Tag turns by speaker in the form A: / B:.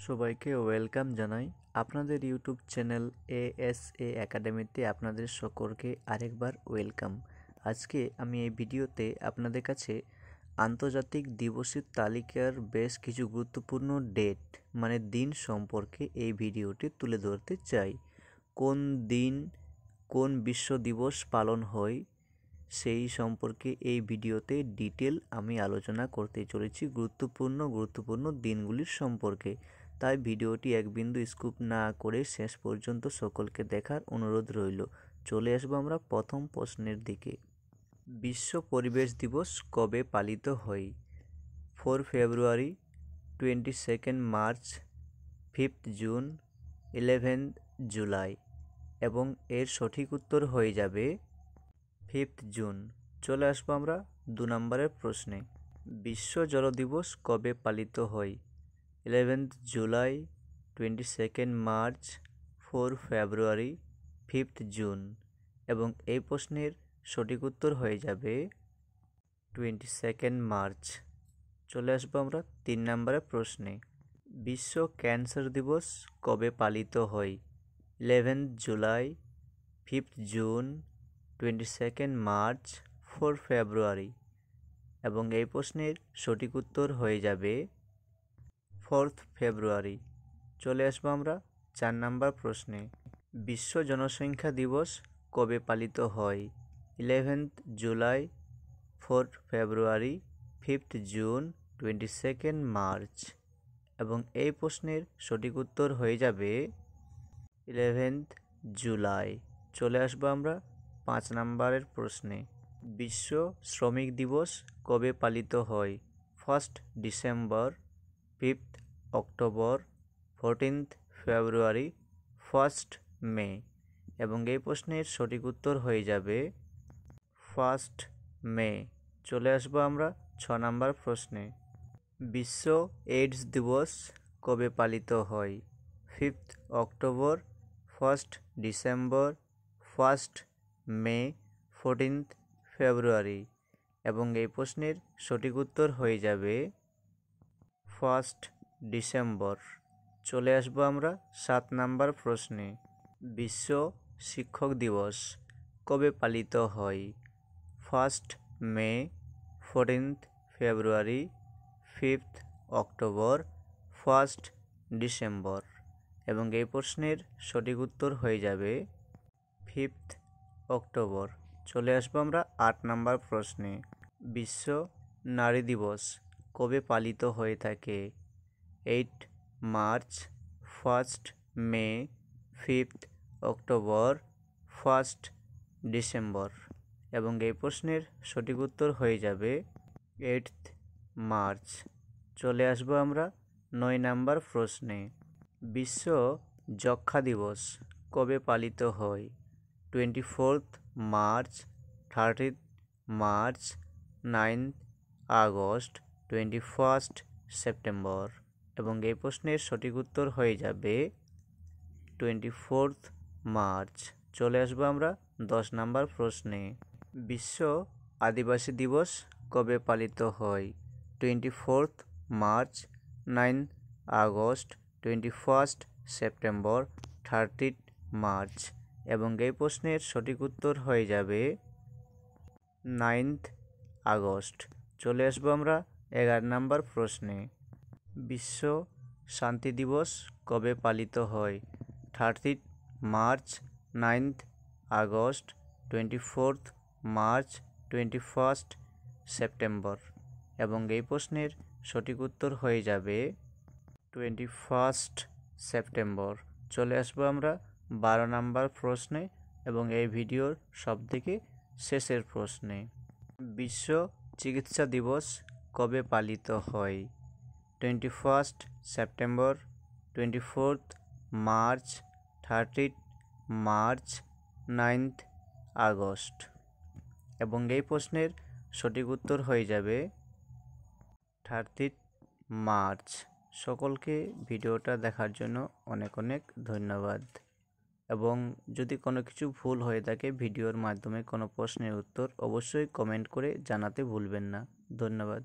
A: সবাইকে ওয়েলকাম জানাই আপনাদের ইউটিউব চ্যানেল এএসএ একাডেমিতে আপনাদের সকলকে আরেকবার ওয়েলকাম। আজকে আমি এই ভিডিওতে আপনাদের কাছে আন্তর্জাতিক দিবসের তালিকার বেশ কিছু গুরুত্বপূর্ণ ডেট মানে দিন সম্পর্কে এই ভিডিওটি তুলে ধরতে চাই। কোন দিন কোন বিশ্ব দিবস পালন হয় সেই সম্পর্কে এই ভিডিওতে ডিটেল আমি আলোচনা করতে চলেছি গুরুত্বপূর্ণ দিনগুলির সম্পর্কে। তাই ভিডিওটি এক বিন্দু স্কিপ না করে শেষ পর্যন্ত সকলকে দেখার অনুরোধ রইল। চলে আসবো আমরা প্রথম প্রশ্নের দিকে। বিশ্ব পরিবেশ দিবস কবে পালিত হয়? 4 ফেব্রুয়ারি, 22 মার্চ, 5 জুন, 11 জুলাই এবং এর সঠিক উত্তর হয়ে যাবে 5 জুন। চলে আসবো আমরা 2 নম্বরের প্রশ্নে। বিশ্ব জল দিবস কবে পালিত হয়? 11 জুলাই, 22 মার্চ, 4 ফেব্রুয়ারি, 5 জুন এবং এই প্রশ্নের সঠিক উত্তর হয়ে যাবে 22 মার্চ। চলে আসবো আমরা 3 নম্বরের প্রশ্নে। বিশ্ব ক্যান্সার দিবস কবে পালিত হয়? 11 জুলাই, 5 জুন, 22 মার্চ, 4 ফেব্রুয়ারি এবং এই প্রশ্নের সঠিক উত্তর হয়ে যাবে 4 ফেব্রুয়ারি। চলে আসবো আমরা 4 নম্বর প্রশ্নে। বিশ্ব জনসংখ্যা দিবস কবে পালিত হয়? 11 জুলাই, 4 ফেব্রুয়ারি, 5 জুন, 22 মার্চ এবং এই প্রশ্নের সঠিক উত্তর হয়ে যাবে 11 জুলাই। চলে আসবো আমরা 5 নম্বরের প্রশ্নে। বিশ্ব শ্রমিক দিবস কবে পালিত হয়? 1 ডিসেম্বর, 5 অক্টোবর, 14 ফেব্রুয়ারি, 1 মে এবং এই প্রশ্নের সঠিক উত্তর হয়ে যাবে 1 মে। চলে আসবো আমরা 6 নম্বর প্রশ্নে। বিশ্ব এইডস দিবস কবে পালিত হয়? 5 অক্টোবর, 1 ডিসেম্বর, 1 মে, 14 ফেব্রুয়ারি এবং এই প্রশ্নের সঠিক উত্তর হয়ে যাবে 1 ডিসেম্বর। চলে আসবো আমরা 7 নম্বর প্রশ্নে। বিশ্ব শিক্ষক দিবস কবে পালিত হয়? 1 মে, 14 ফেব্রুয়ারি, 5 অক্টোবর, 1 ডিসেম্বর এবং এই প্রশ্নের সঠিক উত্তর হয়ে যাবে 5 অক্টোবর। চলে আসবো আমরা 8 নম্বর প্রশ্নে। বিশ্ব নারী দিবস কবে পালিত হয়ে থাকে? 8 মার্চ, 1 মে, 5 অক্টোবর, 1 ডিসেম্বর এবং এই প্রশ্নের সঠিক উত্তর হয়ে যাবে 8 মার্চ। চলে আসবো আমরা 9 নম্বর প্রশ্নে। বিশ্ব যক্ষ্মা দিবস কবে পালিত হয়? 24 মার্চ, 30 মার্চ, 9 আগস্ট, 21 সেপ্টেম্বর এবং এই প্রশ্নের সঠিক উত্তর হয়ে যাবে 24 মার্চ। চলে আসবো আমরা 10 নম্বর প্রশ্নে। বিশ্ব আদিবাসী দিবস কবে পালিত হয়? 24 মার্চ, 9 আগস্ট, 21 সেপ্টেম্বর, 30 মার্চ এবং এই প্রশ্নের সঠিক উত্তর হয়ে যাবে 9 আগস্ট। চলে আসবো আমরা 11 নম্বর প্রশ্নে। বিশ্ব শান্তি দিবস কবে পালিত হয়? 30 মার্চ, 9 আগস্ট, 24 মার্চ, 21 সেপ্টেম্বর এবং এই প্রশ্নের সঠিক উত্তর হয়ে যাবে 21 সেপ্টেম্বর। চলে আসবো আমরা 12 নম্বর প্রশ্নে এবং এই ভিডিওর সবথেকে শেষের প্রশ্নে। বিশ্ব চিকিৎসা দিবস কবে পালিত হয়? 21 সেপ্টেম্বর, 24 মার্চ, 30 মার্চ, 9 আগস্ট এবং এই প্রশ্নের সঠিক উত্তর হয়ে যাবে 30 মার্চ। সকলকে ভিডিওটা দেখার জন্য অনেক অনেক ধন্যবাদ এবং যদি কোনো কিছু ভুল হয়ে থাকে ভিডিওর মাধ্যমে কোনো প্রশ্নের উত্তর অবশ্যই কমেন্ট করে জানাতে ভুলবেন না। ধন্যবাদ।